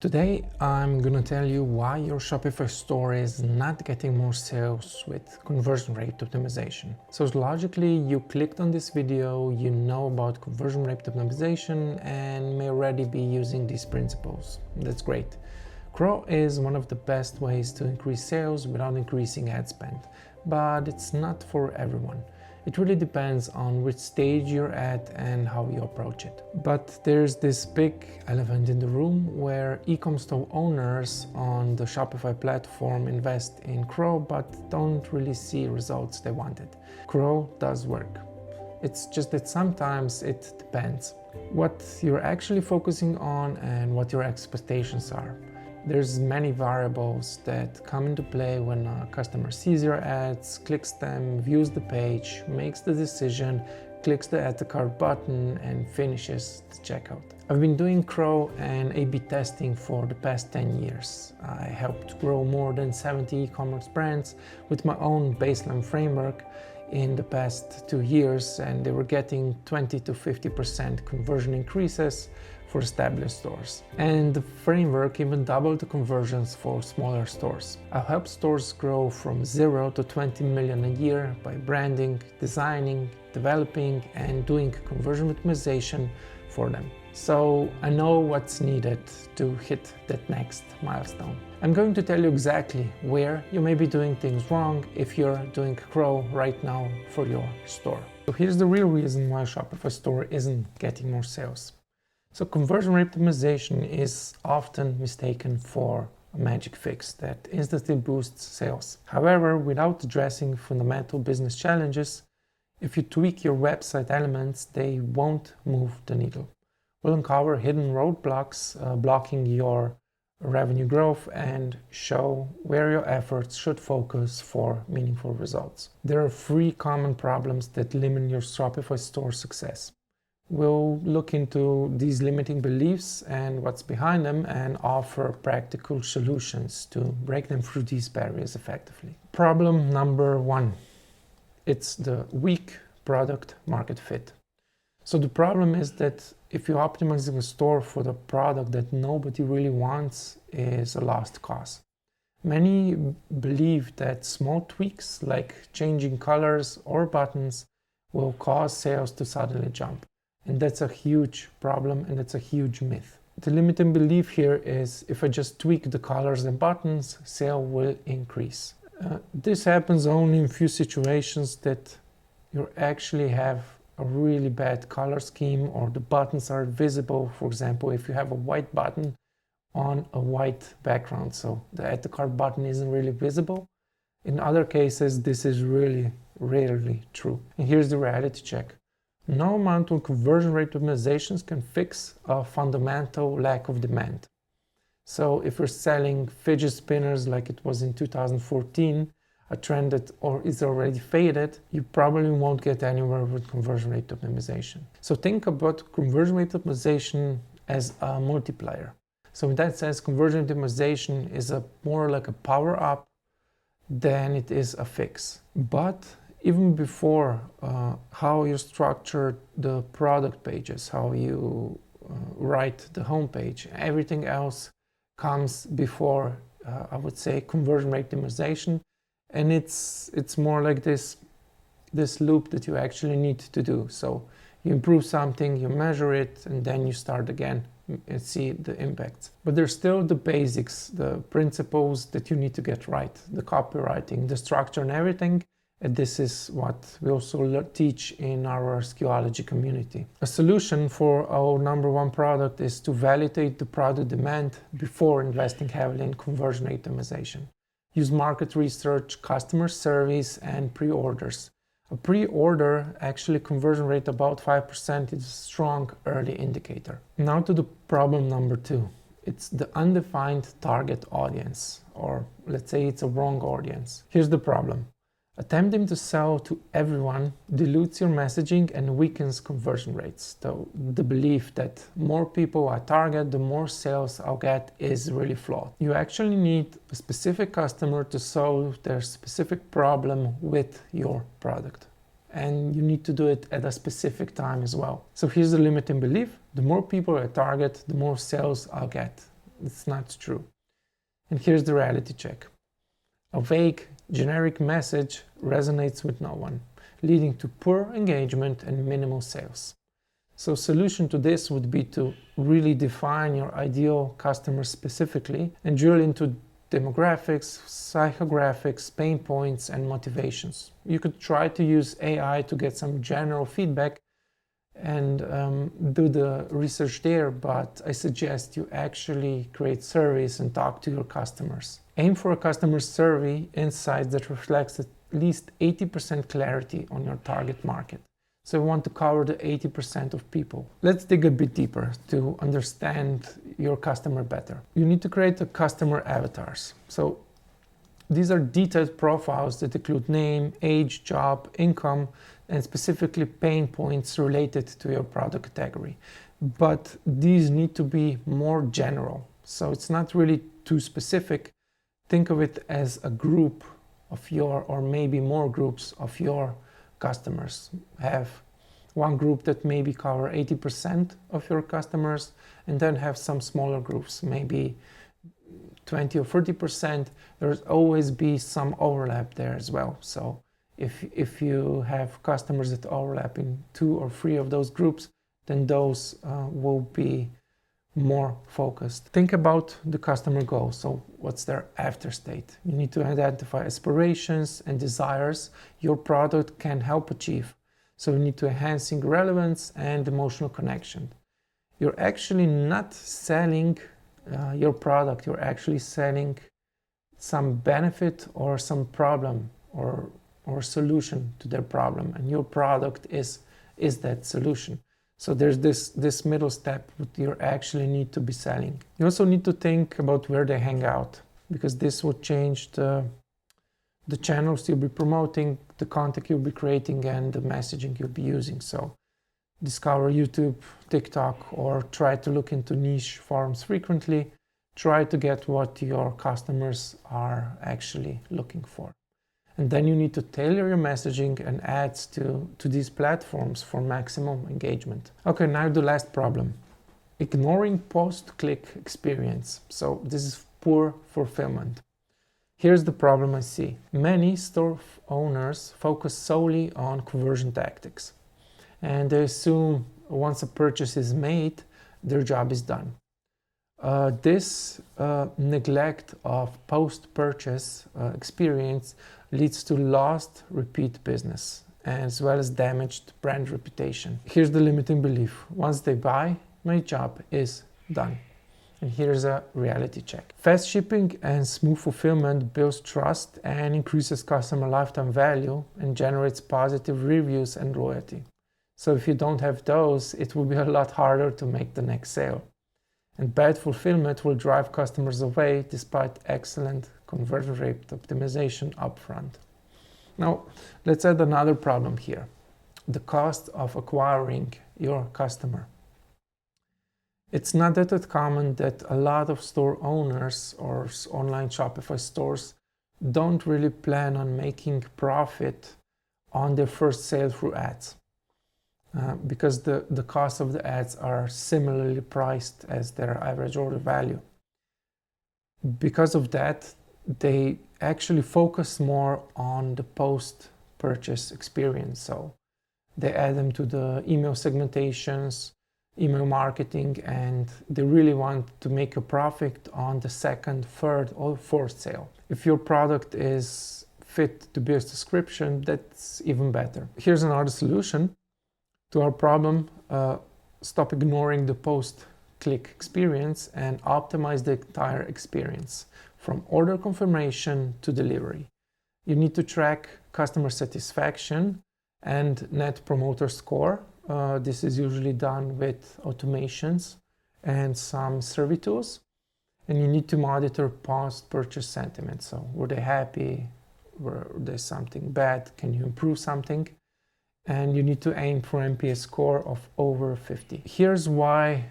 Today, I'm gonna tell you why your Shopify store is not getting more sales with conversion rate optimization. So logically, you clicked on this video, you know about conversion rate optimization and may already be using these principles. That's great. CRO is one of the best ways to increase sales without increasing ad spend, but it's not for everyone. It really depends on which stage you're at and how you approach it. But there's this big elephant in the room where e-com store owners on the Shopify platform invest in CRO but don't really see results they wanted. CRO does work. It's just that sometimes it depends what you're actually focusing on and what your expectations are. There's many variables that come into play when a customer sees your ads, clicks them, views the page, makes the decision, clicks the add to cart button and finishes the checkout. I've been doing CRO and A/B testing for the past 10 years. I helped grow more than 70 e-commerce brands with my own baseline framework in the past 2 years, and they were getting 20 to 50% conversion increases for established stores. And the framework even doubled the conversions for smaller stores. I help stores grow from 0 to 20 million a year by branding, designing, developing, and doing conversion optimization for them. So I know what's needed to hit that next milestone. I'm going to tell you exactly where you may be doing things wrong if you're doing CRO right now for your store. So here's the real reason why Shopify store isn't getting more sales. So conversion rate optimization is often mistaken for a magic fix that instantly boosts sales. However, without addressing fundamental business challenges, if you tweak your website elements, they won't move the needle. We'll uncover hidden roadblocks blocking your revenue growth and show where your efforts should focus for meaningful results. There are 3 common problems that limit your Shopify store success. We'll look into these limiting beliefs and what's behind them and offer practical solutions to break them through these barriers effectively. Problem number 1, it's the weak product market fit. So the problem is that if you're optimizing a store for the product that nobody really wants is a lost cause. Many believe that small tweaks like changing colors or buttons will cause sales to suddenly jump. And that's a huge problem and it's a huge myth. The limiting belief here is if I just tweak the colors and buttons, sale will increase. This happens only in few situations that you actually have a really bad color scheme or the buttons are visible. For example, if you have a white button on a white background, so the add to cart button isn't really visible. In other cases, this is really rarely true. And here's the reality check. No amount of conversion rate optimizations can fix a fundamental lack of demand. So if you're selling fidget spinners like it was in 2014, a trend that is already faded, you probably won't get anywhere with conversion rate optimization. So think about conversion rate optimization as a multiplier. So in that sense, conversion optimization is more like a power up than it is a fix. But even before how you structure the product pages, how you write the homepage, everything else comes before, I would say, conversion rate optimization. And it's more like this loop that you actually need to do. So you improve something, you measure it, and then you start again and see the impacts. But there's still the basics, the principles that you need to get right, the copywriting, the structure and everything. And this is what we also teach in our Skuology community. A solution for our number 1 product is to validate the product demand before investing heavily in conversion rate optimization. Use market research, customer surveys, and pre-orders. A pre-order actually conversion rate about 5% is a strong early indicator. Now to the problem number 2. It's the undefined target audience, or let's say it's a wrong audience. Here's the problem. Attempting to sell to everyone dilutes your messaging and weakens conversion rates. So the belief that more people I target, the more sales I'll get is really flawed. You actually need a specific customer to solve their specific problem with your product. And you need to do it at a specific time as well. So here's the limiting belief. The more people I target, the more sales I'll get. it's not true. And here's the reality check. A vague, generic message resonates with no one, leading to poor engagement and minimal sales. So solution to this would be to really define your ideal customer specifically and drill into demographics, psychographics, pain points, and motivations. You could try to use AI to get some general feedback and do the research there, but I suggest you actually create surveys and talk to your customers. Aim for a customer survey insight that reflects at least 80% clarity on your target market. So you want to cover the 80% of people. Let's dig a bit deeper to understand your customer better. You need to create a customer avatars. So these are detailed profiles that include name, age, job, income, and specifically pain points related to your product category. But these need to be more general. So it's not really too specific. Think of it as a group of your, or maybe more groups of your customers. Have one group that maybe cover 80% of your customers, and then have some smaller groups, maybe 20 or 30%. There's always be some overlap there as well. So if you have customers that overlap in 2 or 3 of those groups, then those will be more focused. Think about the customer goal. So what's their after state? You need to identify aspirations and desires your product can help achieve. So you need to enhancing relevance and emotional connection. You're actually not selling your product, you're actually selling some benefit or some problem or solution to their problem, and your product is that solution. So there's this middle step that you actually need to be selling. You also need to think about where they hang out, because this will change the channels you'll be promoting, the content you'll be creating, and the messaging you'll be using. So discover YouTube, TikTok, or try to look into niche forums frequently. Try to get what your customers are actually looking for. And then you need to tailor your messaging and ads to these platforms for maximum engagement. Okay, now the last problem. Ignoring post-click experience. So this is poor fulfillment. Here's the problem I see. Many store owners focus solely on conversion tactics, and they assume once a purchase is made, their job is done. This neglect of post-purchase experience leads to lost repeat business as well as damaged brand reputation. Here's the limiting belief. Once they buy, my job is done. And here's a reality check. Fast shipping and smooth fulfillment builds trust and increases customer lifetime value and generates positive reviews and loyalty. So if you don't have those, it will be a lot harder to make the next sale. And bad fulfillment will drive customers away despite excellent conversion rate optimization upfront. Now, let's add another problem here. The cost of acquiring your customer. It's not that common that a lot of store owners or online Shopify stores don't really plan on making profit on their first sale through ads. Because the cost of the ads are similarly priced as their average order value. Because of that, they actually focus more on the post-purchase experience. So they add them to the email segmentations, email marketing, and they really want to make a profit on the second, third, or fourth sale. If your product is fit to be a subscription, that's even better. Here's another solution to our problem. Stop ignoring the post-click experience and optimize the entire experience from order confirmation to delivery. You need to track customer satisfaction and net promoter score. This is usually done with automations and some survey tools. And you need to monitor post-purchase sentiment. So were they happy? Were there something bad? Can you improve something? And you need to aim for NPS score of over 50. Here's why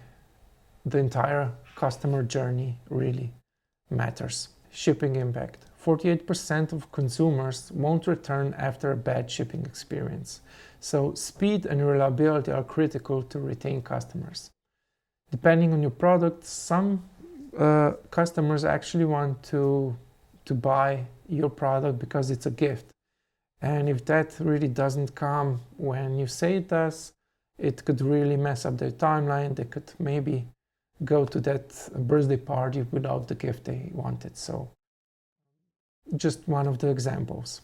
the entire customer journey really matters. Shipping impact. 48% of consumers won't return after a bad shipping experience. So speed and reliability are critical to retain customers. Depending on your product, some customers actually want to buy your product because it's a gift. And if that really doesn't come when you say it does, it could really mess up their timeline. They could maybe go to that birthday party without the gift they wanted. So just one of the examples.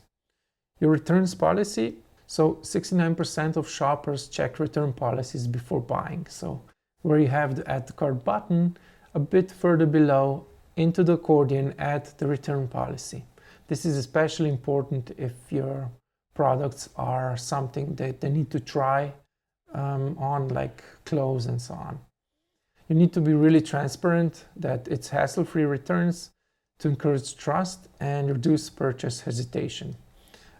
Your returns policy. So 69% of shoppers check return policies before buying. So where you have the add to cart button, a bit further below, into the accordion, add the return policy. This is especially important if your products are something that they need to try on, like clothes and so on. You need to be really transparent that it's hassle-free returns to encourage trust and reduce purchase hesitation.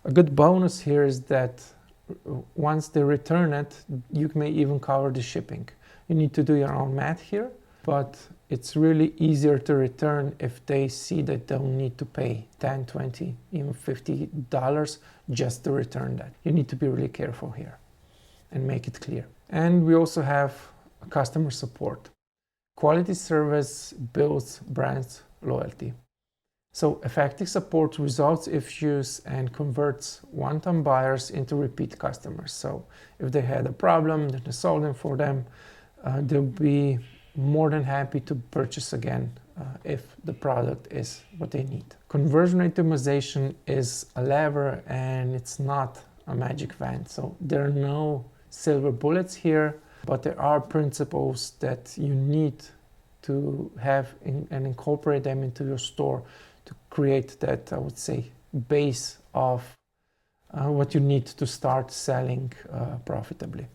A good bonus here is that once they return it, you may even cover the shipping. You need to do your own math here, but it's really easier to return if they see that they don't need to pay $10, $20, even $50 just to return that. You need to be really careful here and make it clear. And we also have customer support. Quality service builds brand loyalty. So effective support resolves issues and converts one-time buyers into repeat customers. So if they had a problem, then they solve them for them. They'll be more than happy to purchase again if the product is what they need. Conversion rate optimization is a lever and it's not a magic wand. So there are no silver bullets here, but there are principles that you need to have and incorporate them into your store to create that, I would say, base of what you need to start selling profitably.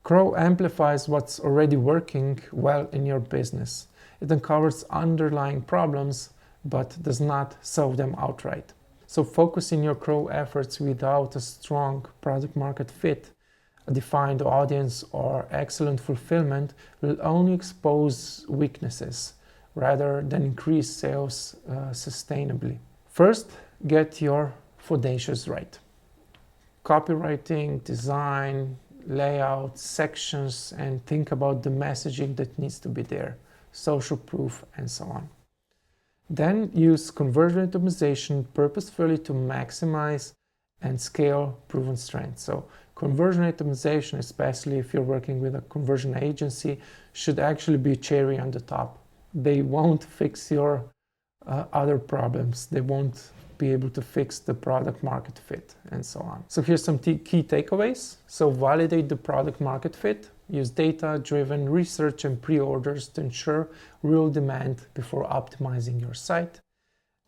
CRO amplifies what's already working well in your business. It uncovers underlying problems, but does not solve them outright. So focusing your CRO efforts without a strong product market fit, a defined audience, or excellent fulfillment will only expose weaknesses rather than increase sales sustainably. First, get your foundations right. Copywriting, design, layout, sections, and think about the messaging that needs to be there, social proof, and so on. Then use conversion optimization purposefully to maximize and scale proven strengths. So conversion optimization, especially if you're working with a conversion agency, should actually be cherry on the top. They won't fix your other problems. They won't be able to fix the product market fit and so on. So here's some key takeaways. So validate the product market fit. Use data-driven research and pre-orders to ensure real demand before optimizing your site.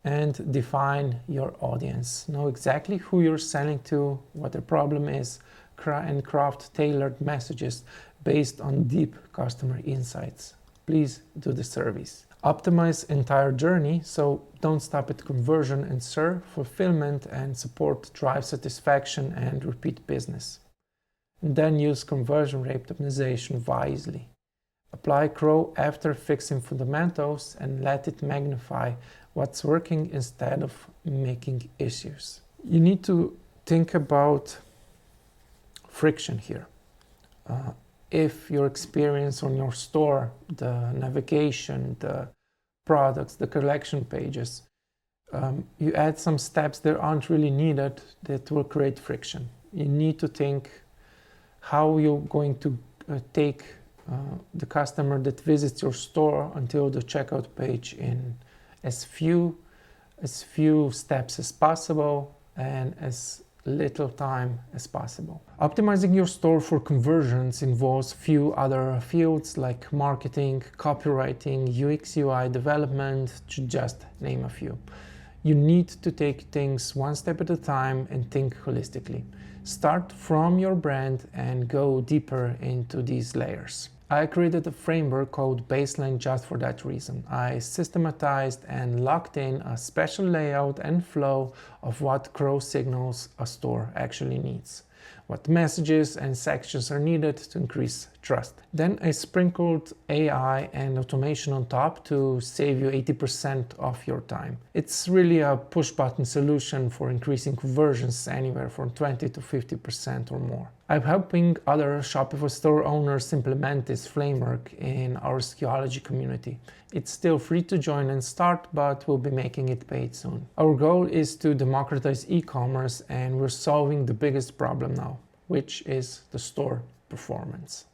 And define your audience. Know exactly who you're selling to, what their problem is, and craft tailored messages based on deep customer insights. Please do the service. Optimize entire journey, so don't stop at conversion, and serve fulfillment and support drive satisfaction and repeat business. And then use conversion rate optimization wisely. Apply CRO after fixing fundamentals and let it magnify what's working instead of making issues. You need to think about friction here. If your experience on your store, the navigation, the products, the collection pages, you add some steps that aren't really needed that will create friction. You need to think how you're going to take the customer that visits your store until the checkout page in as few steps as possible and as little time as possible. Optimizing your store for conversions involves few other fields like marketing, copywriting, UX UI development, to just name a few. You need to take things one step at a time and think holistically. Start from your brand and go deeper into these layers. I created a framework called Baseline just for that reason. I systematized and locked in a special layout and flow of what CRO signals a store actually needs, what messages and sections are needed to increase trust. Then I sprinkled AI and automation on top to save you 80% of your time. It's really a push-button solution for increasing conversions anywhere from 20 to 50% or more. I'm helping other Shopify store owners implement this framework in our Skuology community. It's still free to join and start, but we'll be making it paid soon. Our goal is to democratize e-commerce, and we're solving the biggest problem now, which is the store performance.